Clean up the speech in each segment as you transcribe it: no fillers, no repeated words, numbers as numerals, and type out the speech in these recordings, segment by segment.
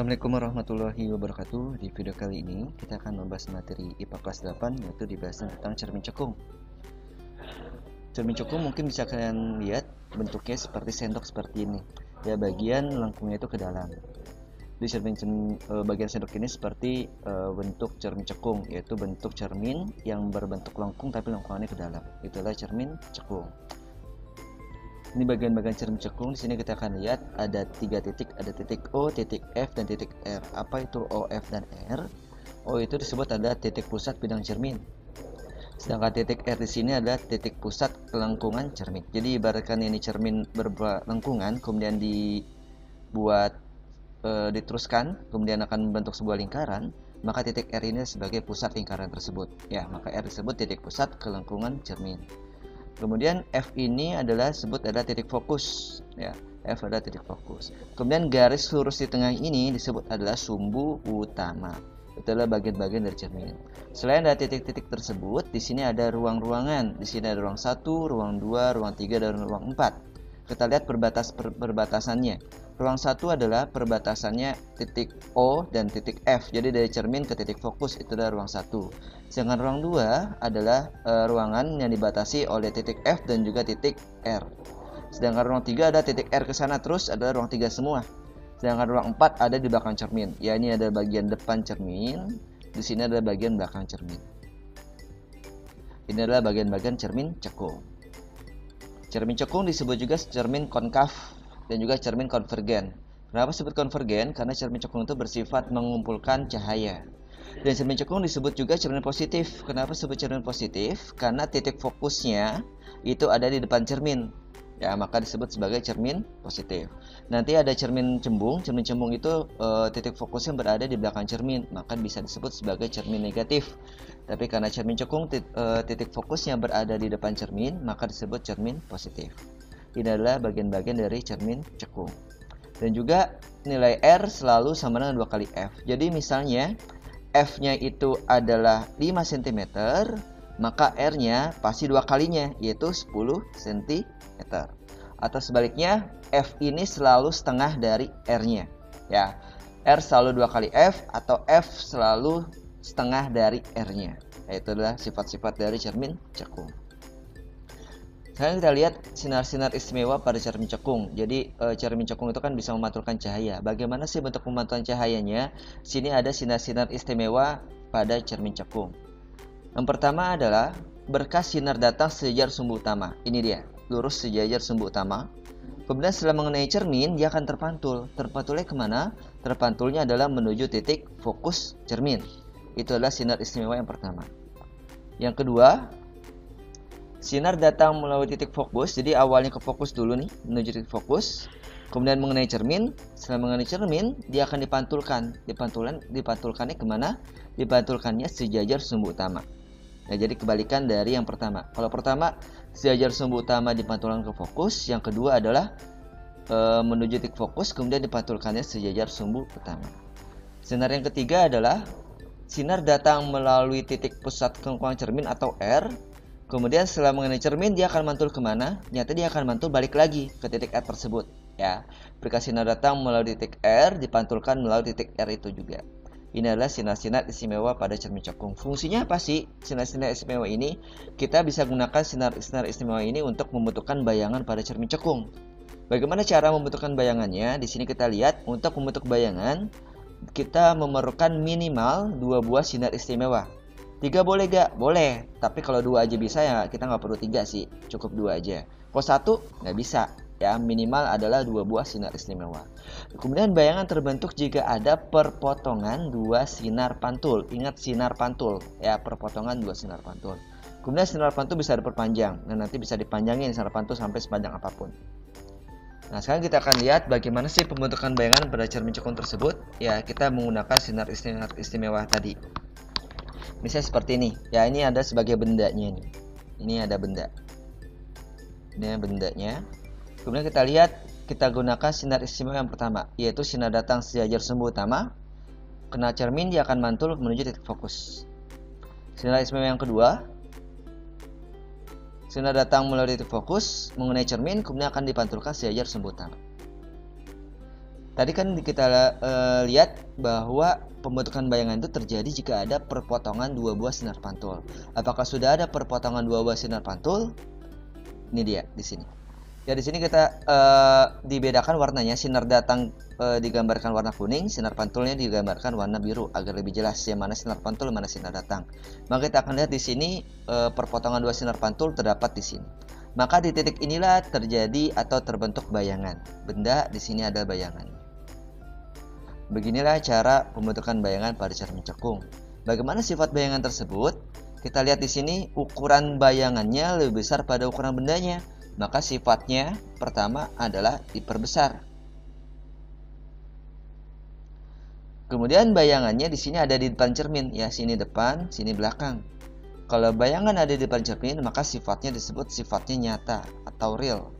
Assalamualaikum warahmatullahi wabarakatuh. Di video kali ini kita akan membahas materi IPA kelas 8, yaitu dibahas tentang cermin cekung. Cermin cekung mungkin bisa kalian lihat bentuknya seperti sendok seperti ini. Ya, bagian lengkungnya itu ke dalam. Di bagian sendok ini seperti bentuk cermin cekung, yaitu bentuk cermin yang berbentuk lengkung tapi lengkungannya ke dalam. Itulah cermin cekung. Ini bagian-bagian cermin cekung. Di sini kita akan lihat ada 3 titik, ada titik O, titik F, dan titik R. Apa itu O, F, dan R? O itu disebut adalah titik pusat bidang cermin. Sedangkan titik R di sini adalah titik pusat kelengkungan cermin. Jadi ibaratkan ini cermin berlengkungan, kemudian diteruskan, kemudian akan membentuk sebuah lingkaran, maka titik R ini sebagai pusat lingkaran tersebut. Ya, maka R disebut titik pusat kelengkungan cermin. Kemudian F ini adalah titik fokus, ya. F adalah titik fokus. Kemudian garis lurus di tengah ini disebut adalah sumbu utama. Itu adalah bagian-bagian dari cermin. Selain dari titik-titik tersebut, di sini ada ruang-ruangan. Di sini ada ruang 1, ruang 2, ruang 3, dan ruang 4. Kita lihat perbatasannya. Ruang 1 adalah perbatasannya titik O dan titik F. Jadi dari cermin ke titik fokus itu adalah ruang 1. Sedangkan ruang 2 adalah ruangan yang dibatasi oleh titik F dan juga titik R. Sedangkan ruang 3 ada titik R ke sana terus adalah ruang 3 semua. Sedangkan ruang 4 ada di belakang cermin. Ya, ini ada bagian depan cermin, di sini ada bagian belakang cermin. Ini adalah bagian-bagian cermin cekung. Cermin cekung disebut juga cermin konkav dan juga cermin konvergen. Kenapa disebut konvergen? Karena cermin cekung itu bersifat mengumpulkan cahaya. Dan cermin cekung disebut juga cermin positif. Kenapa disebut cermin positif? Karena titik fokusnya itu ada di depan cermin. Ya, maka disebut sebagai cermin positif. Nanti ada cermin cembung. Cermin cembung itu titik fokusnya berada di belakang cermin, maka bisa disebut sebagai cermin negatif. Tapi karena cermin cekung titik fokusnya berada di depan cermin, maka disebut cermin positif. Ini adalah bagian-bagian dari cermin cekung. Dan juga nilai R selalu sama dengan 2 kali F. Jadi misalnya F-nya itu adalah 5 cm, maka R-nya pasti 2 kalinya, yaitu 10 cm. Atau sebaliknya, F ini selalu setengah dari R-nya. Ya, R selalu 2 kali F, atau F selalu setengah dari R-nya. Itu adalah sifat-sifat dari cermin cekung. Sekarang kita lihat sinar-sinar istimewa pada cermin cekung. Jadi cermin cekung itu kan bisa memantulkan cahaya. Bagaimana sih bentuk pemantulan cahayanya? Sini ada sinar-sinar istimewa pada cermin cekung. Yang pertama adalah berkas sinar datang sejajar sumbu utama. Ini dia, lurus sejajar sumbu utama. Kemudian setelah mengenai cermin, dia akan terpantul. Terpantulnya kemana? Terpantulnya adalah menuju titik fokus cermin. Itu adalah sinar istimewa yang pertama. Yang kedua, sinar datang melalui titik fokus. Jadi awalnya ke fokus dulu nih, menuju titik fokus. Kemudian mengenai cermin. Setelah mengenai cermin, dia akan dipantulkan. Dipantulkannya kemana? Dipantulkannya sejajar sumbu utama. Nah, jadi kebalikan dari yang pertama. Kalau pertama, sejajar sumbu utama dipantulkan ke fokus. Yang kedua adalah menuju titik fokus, kemudian dipantulkannya sejajar sumbu utama. Sinar yang ketiga adalah sinar datang melalui titik pusat kelengkungan cermin atau R. Kemudian setelah mengenai cermin, dia akan mantul kemana? Nyata dia akan mantul balik lagi ke titik R tersebut. Ya, berkas sinar datang melalui titik R, dipantulkan melalui titik R itu juga. Ini adalah sinar-sinar istimewa pada cermin cekung. Fungsinya apa sih sinar-sinar istimewa ini? Kita bisa gunakan sinar-sinar istimewa ini untuk membentukkan bayangan pada cermin cekung. Bagaimana cara membentukkan bayangannya? Di sini kita lihat, untuk membentuk bayangan, kita memerlukan minimal 2 buah sinar istimewa. 3 boleh gak? Boleh. Tapi kalau 2 aja bisa, ya kita nggak perlu 3 sih. Cukup 2 aja. Kalau 1 nggak bisa. Ya, minimal adalah 2 buah sinar istimewa. Kemudian bayangan terbentuk jika ada perpotongan 2 sinar pantul. Ingat sinar pantul, ya, perpotongan 2 sinar pantul. Kemudian sinar pantul bisa diperpanjang, dan nanti bisa dipanjangin sinar pantul sampai sepanjang apapun. Nah, sekarang kita akan lihat bagaimana sih pembentukan bayangan pada cermin cekung tersebut. Ya, kita menggunakan sinar istimewa tadi. Misalnya seperti ini. Ya, ini ada sebagai bendanya ini. Ini ada benda. Ini bendanya. Kemudian kita lihat, kita gunakan sinar istimewa yang pertama, yaitu sinar datang sejajar sumbu utama. Kena cermin, dia akan mantul menuju titik fokus. Sinar istimewa yang kedua, sinar datang melalui titik fokus, mengenai cermin, kemudian akan dipantulkan sejajar sumbu utama. Tadi kan kita lihat bahwa pembentukan bayangan itu terjadi jika ada perpotongan dua buah sinar pantul. Apakah sudah ada perpotongan dua buah sinar pantul? Ini dia di sini. Ya, di sini kita dibedakan warnanya. Sinar datang digambarkan warna kuning, sinar pantulnya digambarkan warna biru agar lebih jelas yang mana sinar pantul, mana sinar datang. Maka kita akan lihat di sini perpotongan dua sinar pantul terdapat di sini. Maka di titik inilah terjadi atau terbentuk bayangan. Benda di sini ada bayangan. Beginilah cara pembentukan bayangan pada cermin cekung. Bagaimana sifat bayangan tersebut? Kita lihat di sini ukuran bayangannya lebih besar pada ukuran bendanya. Maka sifatnya pertama adalah diperbesar. Kemudian bayangannya di sini ada di depan cermin, ya sini depan, sini belakang. Kalau bayangan ada di depan cermin, maka sifatnya disebut sifatnya nyata atau real.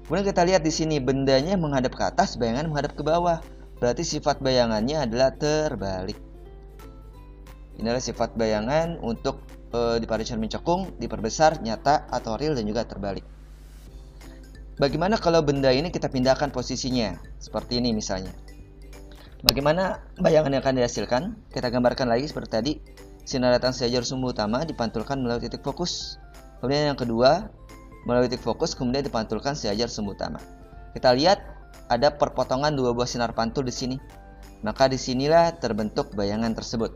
Kemudian kita lihat di sini bendanya menghadap ke atas, bayangan menghadap ke bawah. Berarti sifat bayangannya adalah terbalik. Inilah sifat bayangan untuk di pada cermin cekung, diperbesar, nyata atau real dan juga terbalik. Bagaimana kalau benda ini kita pindahkan posisinya? Seperti ini misalnya. Bagaimana bayangan yang akan dihasilkan? Kita gambarkan lagi seperti tadi. Sinar datang sejajar sumbu utama dipantulkan melalui titik fokus. Kemudian yang kedua, melalui titik fokus kemudian dipantulkan sejajar sumbu utama. Kita lihat ada perpotongan dua buah sinar pantul di sini. Maka disinilah terbentuk bayangan tersebut.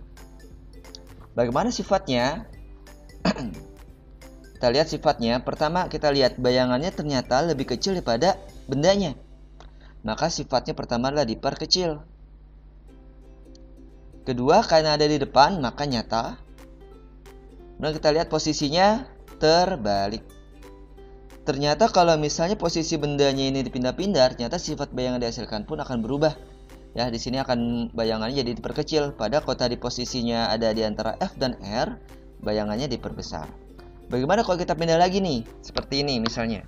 Bagaimana sifatnya? Kita lihat sifatnya. Pertama kita lihat bayangannya ternyata lebih kecil daripada bendanya. Maka sifatnya pertama adalah diperkecil. Kedua, karena ada di depan maka nyata. Kemudian kita lihat posisinya terbalik. Ternyata kalau misalnya posisi bendanya ini dipindah-pindah, ternyata sifat bayangan dihasilkan pun akan berubah. Ya, di sini akan bayangannya jadi diperkecil. Pada kalau tadi posisinya ada di antara F dan R, bayangannya diperbesar. Bagaimana kalau kita pindah lagi nih? Seperti ini misalnya.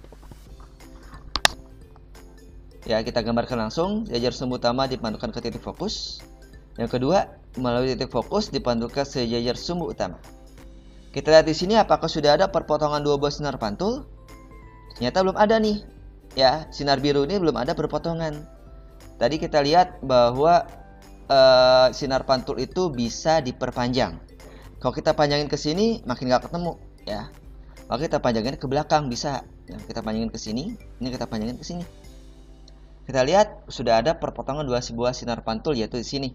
Ya, kita gambarkan langsung. Sejajar sumbu utama dipantulkan ke titik fokus. Yang kedua, melalui titik fokus dipantulkan sejajar sumbu utama. Kita lihat di sini apakah sudah ada perpotongan dua buah sinar pantul? Ternyata belum ada nih. Ya, sinar biru ini belum ada perpotongan. Tadi kita lihat bahwa sinar pantul itu bisa diperpanjang. Kalau kita panjangin ke sini makin nggak ketemu, ya. Maka kita panjangin ke belakang bisa. Nah, kita panjangin ke sini, ini kita panjangin ke sini. Kita lihat sudah ada perpotongan dua buah sinar pantul yaitu di sini.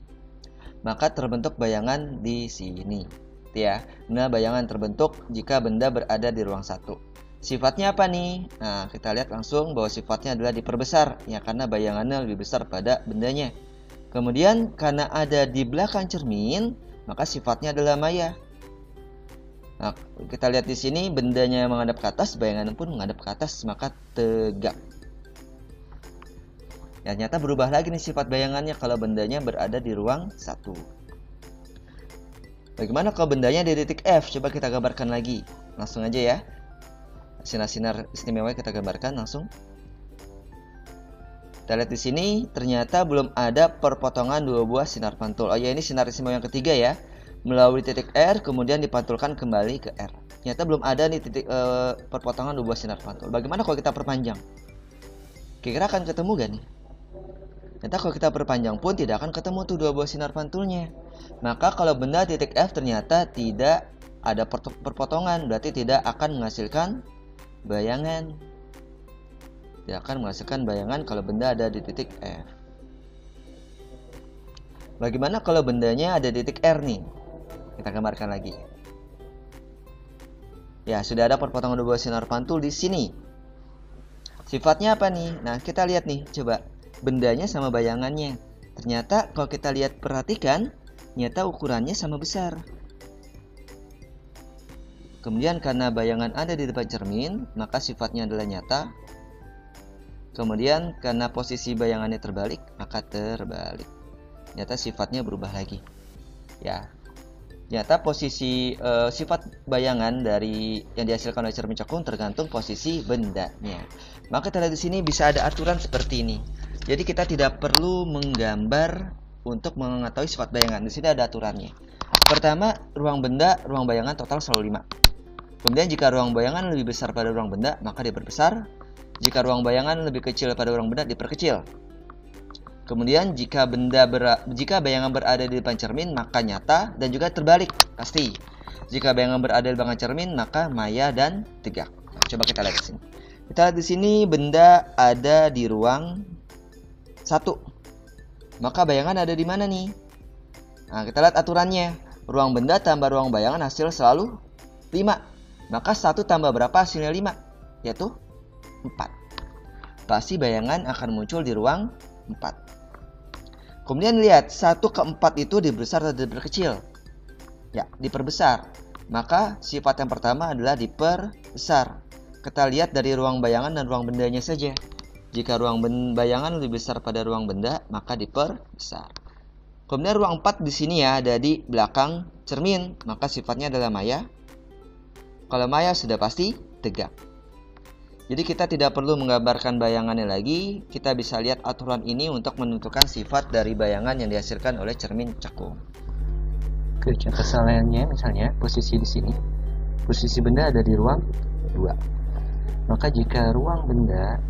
Maka terbentuk bayangan di sini. Ya. Nah, bayangan terbentuk jika benda berada di ruang satu. Sifatnya apa nih? Nah, kita lihat langsung bahwa sifatnya adalah diperbesar, ya karena bayangannya lebih besar pada bendanya. Kemudian karena ada di belakang cermin, maka sifatnya adalah maya. Nah, kita lihat di sini bendanya menghadap ke atas, bayangan pun menghadap ke atas, maka tegak. Ya, ternyata berubah lagi nih sifat bayangannya kalau bendanya berada di ruang satu. Bagaimana kalau bendanya di titik F? Coba kita gambarkan lagi. Langsung aja ya. Sinar-sinar istimewa kita gambarkan langsung. Kita lihat di sini ternyata belum ada perpotongan dua buah sinar pantul. Oh ya, ini sinar istimewa yang ketiga ya. Melalui titik R kemudian dipantulkan kembali ke R. Ternyata belum ada nih titik perpotongan dua buah sinar pantul. Bagaimana kalau kita perpanjang? Kira-kira akan ketemu gak nih? Ternyata kalau kita perpanjang pun tidak akan ketemu tuh dua buah sinar pantulnya. Maka kalau benda titik F ternyata tidak ada perpotongan, berarti tidak akan menghasilkan bayangan. Tidak akan menghasilkan bayangan kalau benda ada di titik F. Bagaimana kalau bendanya ada di titik R nih? Kita gambarkan lagi. Ya, sudah ada perpotongan dua buah sinar pantul di sini. Sifatnya apa nih? Nah, kita lihat nih, coba bendanya sama bayangannya. Ternyata kalau kita lihat perhatikan, ternyata ukurannya sama besar. Kemudian karena bayangan ada di depan cermin, maka sifatnya adalah nyata. Kemudian karena posisi bayangannya terbalik, maka terbalik. Nyata sifatnya berubah lagi. Ya. Nyata posisi sifat bayangan dari yang dihasilkan oleh cermin cekung tergantung posisi bendanya. Maka kita lihat di sini bisa ada aturan seperti ini. Jadi kita tidak perlu menggambar untuk mengetahui sifat bayangan. Di sini ada aturannya. Pertama, ruang benda, ruang bayangan total selalu 5. Kemudian jika ruang bayangan lebih besar pada ruang benda, maka diperbesar. Jika ruang bayangan lebih kecil pada ruang benda, diperkecil. Kemudian jika bayangan berada di depan cermin maka nyata dan juga terbalik pasti. Jika bayangan berada di belakang cermin maka maya dan tegak. Nah, coba kita lihat di sini. Kita lihat di sini benda ada di ruang 1. Maka bayangan ada di mana nih? Nah, kita lihat aturannya. Ruang benda tambah ruang bayangan hasil selalu 5. Maka 1 tambah berapa hasilnya 5? Yaitu 4. Pasti bayangan akan muncul di ruang 4. Kemudian lihat 1 ke 4 itu dibesar atau diperkecil? Ya, diperbesar. Maka sifat yang pertama adalah diperbesar. Kita lihat dari ruang bayangan dan ruang bendanya saja. Jika ruang bayangan lebih besar pada ruang benda, maka diperbesar. Kemudian ruang 4 di sini ya ada di belakang cermin, maka sifatnya adalah maya. Kalau maya sudah pasti tegak. Jadi kita tidak perlu menggambarkan bayangannya lagi, kita bisa lihat aturan ini untuk menentukan sifat dari bayangan yang dihasilkan oleh cermin cekung. Oke, contoh lainnya misalnya posisi di sini. Posisi benda ada di ruang 2. Maka jika ruang benda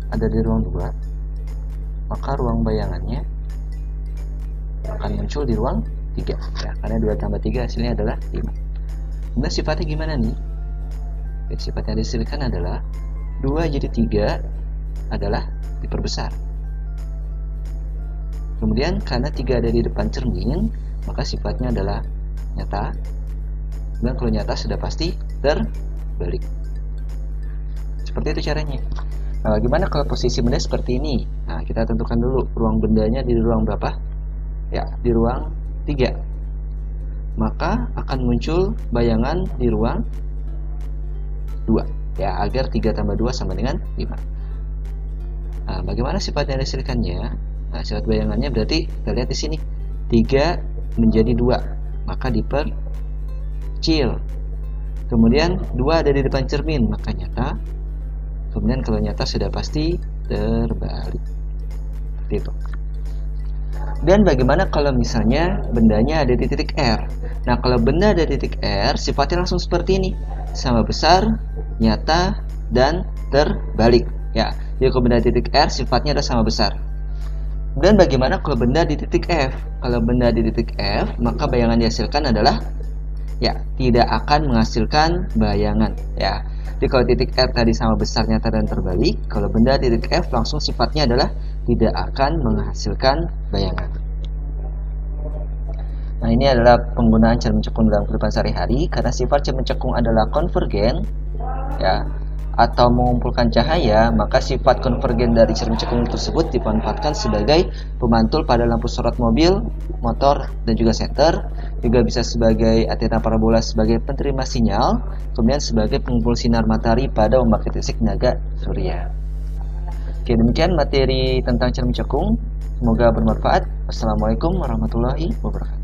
ada di ruang 2, maka ruang bayangannya akan muncul di ruang 3 ya, karena 2 tambah 3 hasilnya adalah 5. Kemudian sifatnya gimana nih? Oke, sifat yang dihasilkan adalah 2 jadi 3 adalah diperbesar. Kemudian karena 3 ada di depan cermin, maka sifatnya adalah nyata. Dan kalau nyata sudah pasti terbalik. Seperti itu caranya. Nah, bagaimana kalau posisi benda seperti ini? Nah, kita tentukan dulu ruang bendanya di ruang berapa? Ya, di ruang 3. Maka akan muncul bayangan di ruang 2 ya, agar 3 tambah 2 sama dengan 5. Nah, bagaimana sifat yang dihasilkannya? Nah, sifat bayangannya berarti kita lihat di sini 3 menjadi 2, maka diperkecil. Kemudian 2 ada di depan cermin, maka nyata. Kemudian kalau nyata sudah pasti terbalik. Seperti itu. Dan bagaimana kalau misalnya bendanya ada di titik R? Nah, kalau benda ada di titik R, sifatnya langsung seperti ini. Sama besar, nyata, dan terbalik. Ya, jadi kalau benda di titik R, sifatnya adalah sama besar. Dan bagaimana kalau benda di titik F? Kalau benda di titik F, maka bayangan dihasilkan adalah ya, tidak akan menghasilkan bayangan. Ya, jadi kalau titik R tadi sama besar, nyata, dan terbalik, kalau benda di titik F langsung sifatnya adalah tidak akan menghasilkan bayangan. Nah, ini adalah penggunaan cermin cekung dalam kehidupan sehari-hari. Karena sifat cermin cekung adalah konvergen ya, atau mengumpulkan cahaya, maka sifat konvergen dari cermin cekung tersebut dimanfaatkan sebagai pemantul pada lampu sorot mobil, motor, dan juga senter. Juga bisa sebagai antena parabola sebagai penerima sinyal, kemudian sebagai pengumpul sinar matahari pada pembangkit listrik tenaga surya. Oke, demikian materi tentang cermin cekung. Semoga bermanfaat. Wassalamualaikum warahmatullahi wabarakatuh.